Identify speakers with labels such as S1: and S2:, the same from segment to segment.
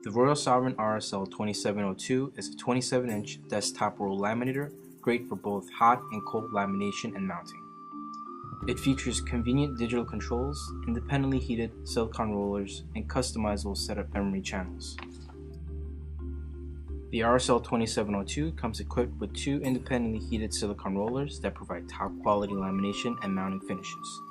S1: The Royal Sovereign RSL 2702 is a 27-inch desktop roll laminator, great for both hot and cold lamination and mounting. It features convenient digital controls, independently heated silicone rollers, and customizable setup memory channels. The RSL 2702 comes equipped with two independently heated silicone rollers that provide top quality lamination and mounting finishes.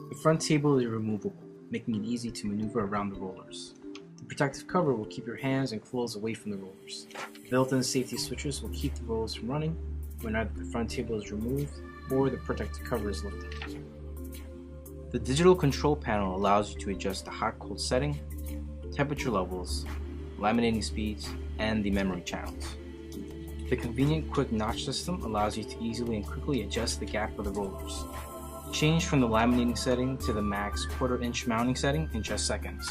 S1: The front table is removable, making it easy to maneuver around the rollers. The protective cover will keep your hands and clothes away from the rollers. Built-in safety switches will keep the rollers from running when either the front table is removed or the protective cover is lifted. The digital control panel allows you to adjust the hot-cold setting, temperature levels, laminating speeds, and the memory channels. The convenient quick notch system allows you to easily and quickly adjust the gap of the rollers. Change from the laminating setting to the max 1/4-inch mounting setting in just seconds.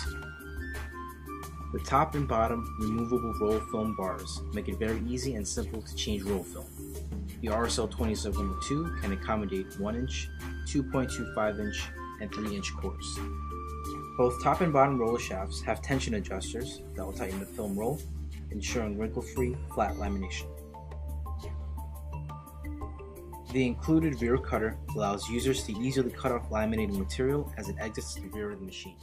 S1: The top and bottom removable roll film bars make it very easy and simple to change roll film. The RSL 2702 can accommodate 1-inch, 2.25-inch, and 3-inch cores. Both top and bottom roller shafts have tension adjusters that will tighten the film roll, ensuring wrinkle-free, flat lamination. The included rear cutter allows users to easily cut off laminating material as it exits the rear of the machine.